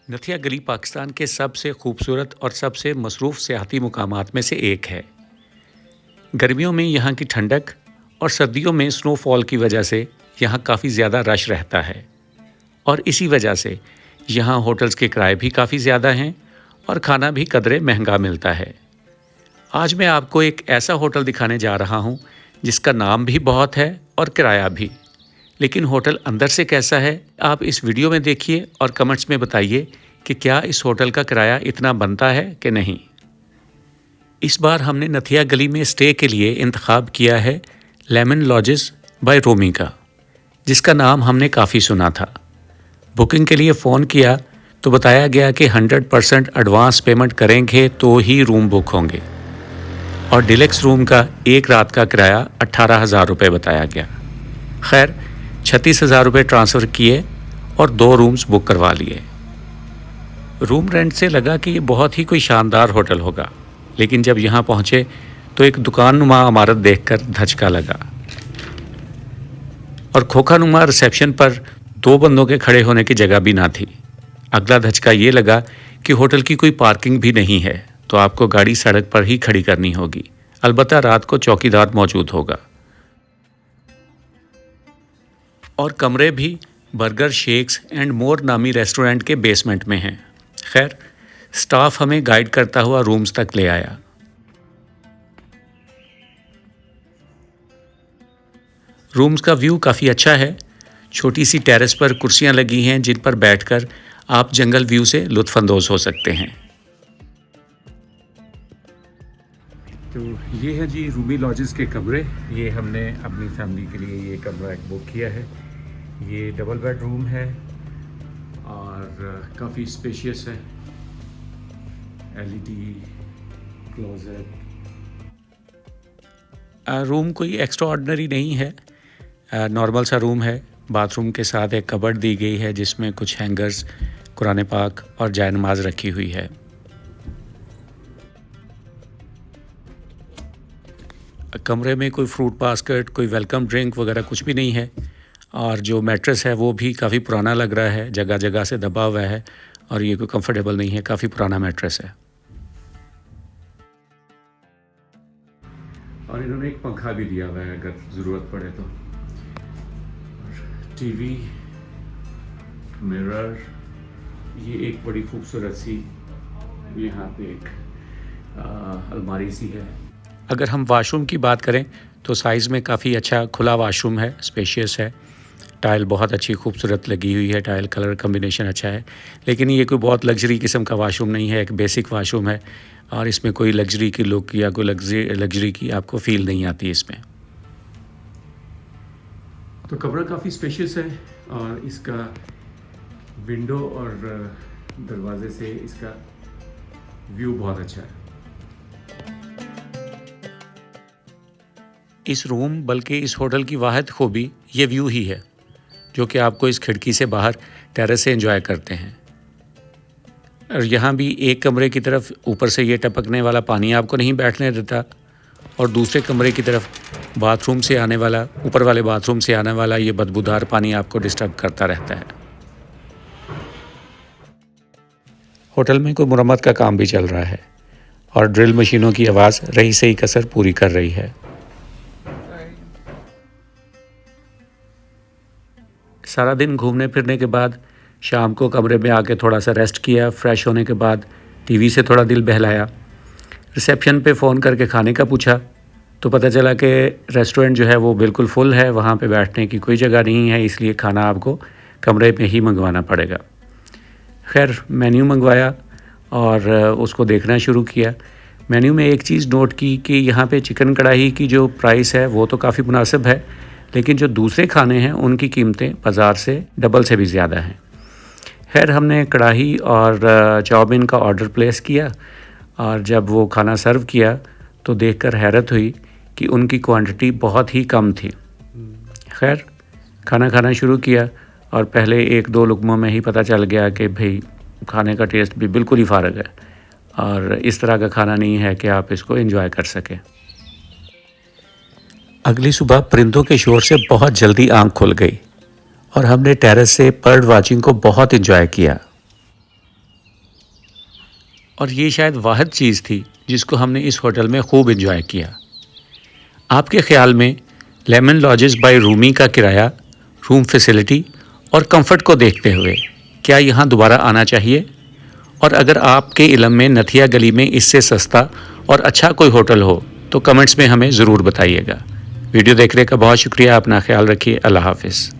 नथिया गली पाकिस्तान के सबसे खूबसूरत और सबसे मसरूफ़ सियाहती मुकामात में से एक है। गर्मियों में यहाँ की ठंडक और सर्दियों में स्नोफॉल की वजह से यहाँ काफ़ी ज़्यादा रश रहता है और इसी वजह से यहाँ होटल्स के किराए भी काफ़ी ज़्यादा हैं और खाना भी कदरे महंगा मिलता है। आज मैं आपको एक ऐसा होटल दिखाने जा रहा हूँ जिसका नाम भी बहुत है और किराया भी, लेकिन होटल अंदर से कैसा है आप इस वीडियो में देखिए और कमेंट्स में बताइए कि क्या इस होटल का किराया इतना बनता है कि नहीं। इस बार हमने नथिया गली में स्टे के लिए इंतखाब किया है लेमन लॉजेस बाय रोमी का, जिसका नाम हमने काफ़ी सुना था। बुकिंग के लिए फ़ोन किया तो बताया गया कि 100% एडवांस पेमेंट करेंगे तो ही रूम बुक होंगे और डिलक्स रूम का एक रात का किराया 18,000 रुपये बताया गया। खैर 36,000 रुपये ट्रांसफ़र किए और 2 रूम्स बुक करवा लिए। रूम रेंट से लगा कि ये बहुत ही कोई शानदार होटल होगा, लेकिन जब यहाँ पहुँचे तो एक दुकाननुमा इमारत देखकर धचका लगा और खोखानुमा रिसेप्शन पर 2 बंदों के खड़े होने की जगह भी ना थी। अगला धचका ये लगा कि होटल की कोई पार्किंग भी नहीं है, तो आपको गाड़ी सड़क पर ही खड़ी करनी होगी। अलबत्ता रात को चौकीदार मौजूद होगा और कमरे भी बर्गर शेक्स एंड मोर नामी रेस्टोरेंट के बेसमेंट में हैं। खैर स्टाफ हमें गाइड करता हुआ रूम्स तक ले आया। रूम्स का व्यू काफ़ी अच्छा है। छोटी सी टेरेस पर कुर्सियां लगी हैं जिन पर बैठकर आप जंगल व्यू से लुत्फ़अंदोज़ हो सकते हैं। तो ये है जी रूमी लॉजेस के कमरे। ये हमने अपनी फैमिली के लिए ये कमरा एक बुक किया है। ये डबल बेड रूम है और काफ़ी स्पेशियस है। LED closet. रूम कोई एक्स्ट्रा ऑर्डिनरी नहीं है, नॉर्मल सा रूम है। बाथरूम के साथ एक कबर्ड दी गई है जिसमें कुछ हैंगर्स, कुरान पाक और जाय नमाज रखी हुई है। कमरे में कोई फ्रूट बास्केट, कोई वेलकम ड्रिंक वगैरह कुछ भी नहीं है और जो मैट्रेस है वो भी काफ़ी पुराना लग रहा है, जगह जगह से दबा हुआ है और ये कोई कंफर्टेबल नहीं है, काफ़ी पुराना मैट्रेस है। और इन्होंने एक पंखा भी दिया हुआ है अगर ज़रूरत पड़े तो। टीवी, मिरर, ये एक बड़ी खूबसूरत सी यहाँ पे एक अलमारी सी है। अगर हम वाशरूम की बात करें तो साइज़ में काफ़ी अच्छा खुला वाशरूम है, स्पेशियस है। टाइल बहुत अच्छी खूबसूरत लगी हुई है, टाइल कलर कम्बिनेशन अच्छा है, लेकिन ये कोई बहुत लग्जरी किस्म का वाशरूम नहीं है, एक बेसिक वाशरूम है और इसमें कोई लग्जरी की लुक या कोई लग्जरी की आपको फील नहीं आती इसमें। तो कमरा काफ़ी स्पेशियस है और इसका विंडो और दरवाजे से इसका व्यू बहुत अच्छा है। इस रूम बल्कि इस होटल की वाहिद खूबी ये व्यू ही है जो कि आपको इस खिड़की से बाहर टेरेस से एंजॉय करते हैं। और यहाँ भी एक कमरे की तरफ ऊपर से ये टपकने वाला पानी आपको नहीं बैठने देता और दूसरे कमरे की तरफ बाथरूम से आने वाला, ऊपर वाले बाथरूम से आने वाला ये बदबूदार पानी आपको डिस्टर्ब करता रहता है। होटल में कोई मुरम्मत का काम भी चल रहा है और ड्रिल मशीनों की आवाज़ रही सही कसर पूरी कर रही है। सारा दिन घूमने फिरने के बाद शाम को कमरे में आके थोड़ा सा रेस्ट किया। फ्रेश होने के बाद टीवी से थोड़ा दिल बहलाया। रिसेप्शन पे फ़ोन करके खाने का पूछा तो पता चला कि रेस्टोरेंट जो है वो बिल्कुल फुल है, वहाँ पे बैठने की कोई जगह नहीं है, इसलिए खाना आपको कमरे में ही मंगवाना पड़ेगा। खैर मेन्यू मंगवाया और उसको देखना शुरू किया। मेन्यू में एक चीज़ नोट की कि यहाँ पे चिकन कढ़ाई की जो प्राइस है वो तो काफ़ी मुनासिब है, लेकिन जो दूसरे खाने हैं उनकी कीमतें बाज़ार से डबल से भी ज़्यादा हैं। खैर हमने कढ़ाई और चाउमीन का ऑर्डर प्लेस किया और जब वो खाना सर्व किया तो देखकर हैरत हुई कि उनकी क्वांटिटी बहुत ही कम थी। खैर खाना खाना शुरू किया और पहले 1-2 लुक़मों में ही पता चल गया कि भाई खाने का टेस्ट भी बिल्कुल ही फ़ारग है और इस तरह का खाना नहीं है कि आप इसको एंजॉय कर सकें। अगली सुबह परिंदों के शोर से बहुत जल्दी आंख खुल गई और हमने टेरेस से बर्ड वाचिंग को बहुत एंजॉय किया। और ये शायद वाहिद चीज़ थी जिसको हमने इस होटल में खूब एंजॉय किया। आपके ख़्याल में लेमन लॉजेस बाय रूमी का किराया, रूम फैसिलिटी और कंफर्ट को देखते हुए क्या यहाँ दोबारा आना चाहिए? और अगर आपके इलम में नथिया गली में इससे सस्ता और अच्छा कोई होटल हो तो कमेंट्स में हमें ज़रूर बताइएगा। वीडियो देखने का बहुत शुक्रिया। अपना ख्याल रखिए। अल्लाह हाफ़िज़।